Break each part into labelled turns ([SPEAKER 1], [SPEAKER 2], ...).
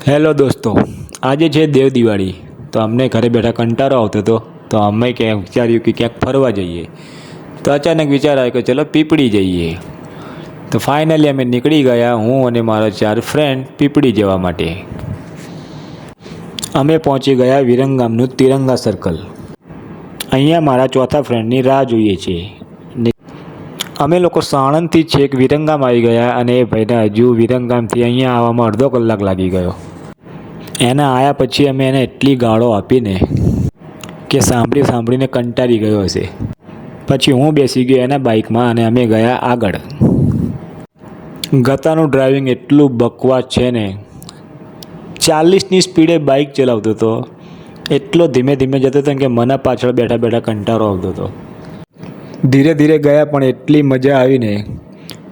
[SPEAKER 1] Hello દોસ્તો, આજે છે દેવ દિવાળી. તો અમને ઘરે બેઠા કંટાળો આવતો હતો, તો અમે ક્યાંક વિચાર્યું કે ક્યાંક ફરવા જઈએ. તો અચાનક વિચાર આવ્યો કે ચલો પીપળી જઈએ. તો ફાઇનલી અમે નીકળી ગયા, હું અને મારા 4 ફ્રેન્ડ પીપળી જવા માટે. અમે પહોંચી ગયા વિરંગામનું તિરંગા સર્કલ. અહીંયા મારા ચોથા ફ્રેન્ડની રાહ જોઈએ છે. અમે લોકો સાણંદથી છેક વિરંગામ આવી ગયા અને એ ભાઈને હજુ વિરંગામથી અહીંયા આવવામાં અડધો કલાક લાગી ગયો. એના આવ્યા પછી અમે એને એટલી ગાળો આપીને કે સાંભળીને કંટાળી ગયો હશે. પછી હું બેસી ગયો એના બાઇકમાં અને અમે ગયા આગળ. ગતાનું ડ્રાઇવિંગ એટલું બકવાસ છે ને, 40ની સ્પીડે બાઇક ચલાવતો હતો. એટલો ધીમે જતો હતો કે મને પાછળ બેઠા કંટાળો આવતો હતો. ધીરે ધીરે ગયા પણ એટલી મજા આવીને.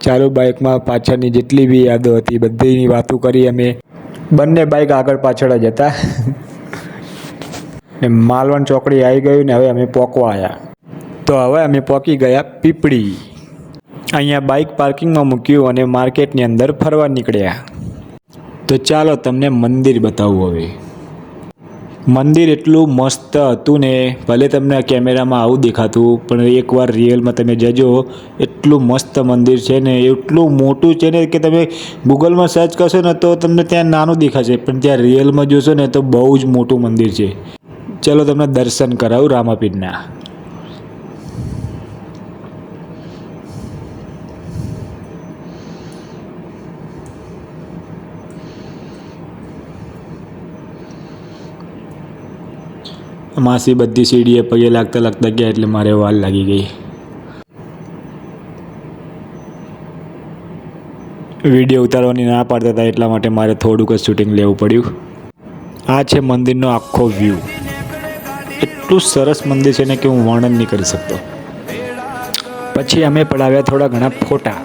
[SPEAKER 1] ચાલુ બાઇકમાં પાછળની જેટલી બી યાદો હતી બધીની વાતો કરી અમે. બંને બાઇક આગળ પાછળ જ હતા. ને માલવણ ચોકડી આવી ગયું ને હવે અમે પહોંચવા આવ્યા. તો હવે અમે પહોંચી ગયા પીપળી. અહીંયા બાઇક પાર્કિંગમાં મૂક્યું અને માર્કેટની અંદર ફરવા નીકળ્યા. તો ચાલો તમને મંદિર બતાવું હવે. મંદિર એટલું મસ્ત હતું ને, ભલે તમને કેમેરામાં આવું દેખાતું પણ એકવાર રિયલમાં તમે જજો. એટલું મસ્ત મંદિર છે ને, એટલું મોટું છે ને કે તમે ગૂગલમાં સર્ચ કરશો ને તો તમને ત્યાં નાનું દેખાશે, પણ ત્યાં રિયલમાં જોશો ને તો બહુ જ મોટું મંદિર છે. ચલો તમને દર્શન કરાવું રામાપીરના. માસી બધી સીડીએ પગે લાગતા ગયા એટલે મારે વાર લાગી ગઈ. વિડીયો ઉતારવાની ના પાડતા હતા એટલા માટે મારે થોડુંક જ શૂટિંગ લેવું પડ્યું. આ છે મંદિરનો આખો વ્યૂ. એટલું સરસ મંદિર છે ને કે હું વર્ણન નહીં કરી શકતો. પછી અમે પડાવ્યા થોડા ઘણા ફોટા.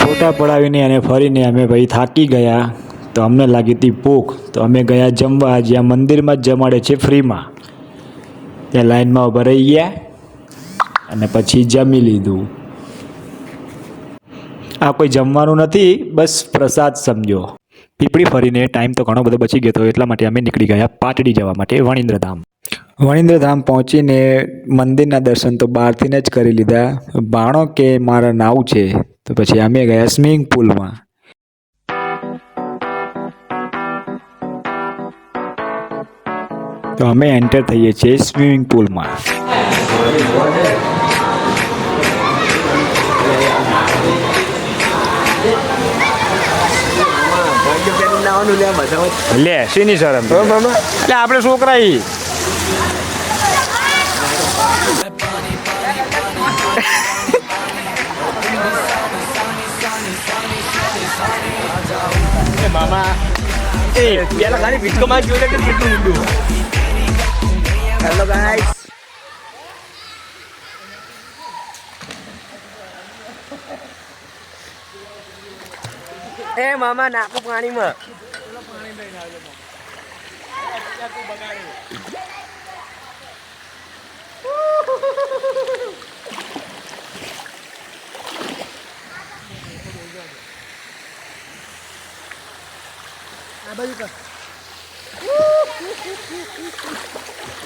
[SPEAKER 1] ફોટા પડાવીને અને ફરીને અમે ભાઈ થાકી ગયા. તો અમને લાગી હતી ભૂખ, તો અમે ગયા જમવા, જ્યાં મંદિરમાં જ જમાડે છે ફ્રીમાં. ત્યાં લાઈનમાં ઊભા રહી ગયા અને પછી જમી લીધું. આ કોઈ જમવાનું નથી, બસ પ્રસાદ સમજો. પીપળી ફરીને ટાઈમ તો ઘણો બધો બચી ગયો હતો એટલા માટે અમે નીકળી ગયા પાટડી જવા માટે વણિન્દ્રધામ. વણિન્દ્રધામ પહોંચીને મંદિરના દર્શન તો બહારથી જ કરી લીધા. ભાણો કે મારા નાવું છે, તો પછી અમે ગયા સ્વિમિંગ પુલમાં. તો અમે એન્ટર થઈએ છીએ સ્વિમિંગ પુલમાં. લે શેની શરમ એટલે આપણે છોકરા મામા પેલા ખાલી વિડીયો માં જોયું કે કેટલું ઊંડું. હેલો ગાઈસ, એ મામા નાખો પાણીમાં.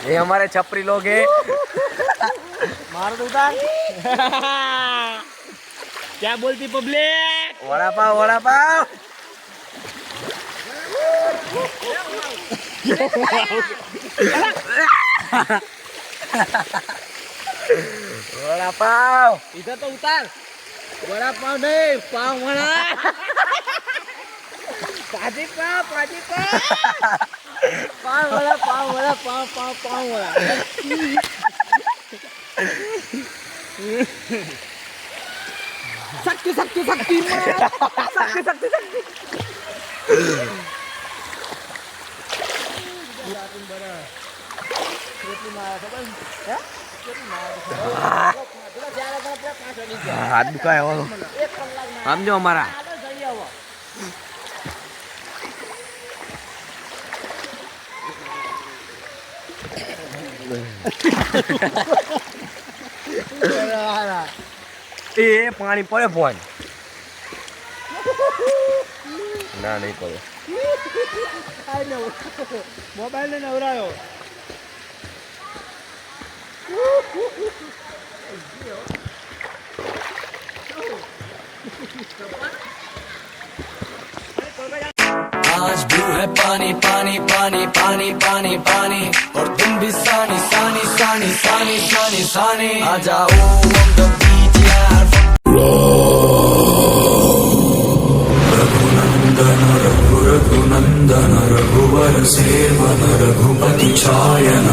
[SPEAKER 1] ये हमारे छपरी लोग हैं. मार दो उतार. क्या बोलती पब्लिक? वड़ा पाव, वड़ा पाव. वड़ा पाव इधर तो उतार. वड़ा पाव नहीं, पाव वड़ा. पाजी पाव, पाजी पाव. पाव वड़ा, पाव वड़ा, पाव पाव पाव वड़ा. शक्ति शक्ति शक्ति शक्ति शक्ति शक्ति. हाथ दुखाया हो हम जो हमारा
[SPEAKER 2] એ પાણી પડે ફોન ના નહીં પડે
[SPEAKER 3] મોબાઈલ ને નવરાયો
[SPEAKER 4] आज ब्लू है पानी पानी पानी पानी पानी पानी और तुम भी सानी सानी सानी सानी सानी सानी आ जाओ on the beach यार रघुनंदन रघुवर सेवन रघुपति छायन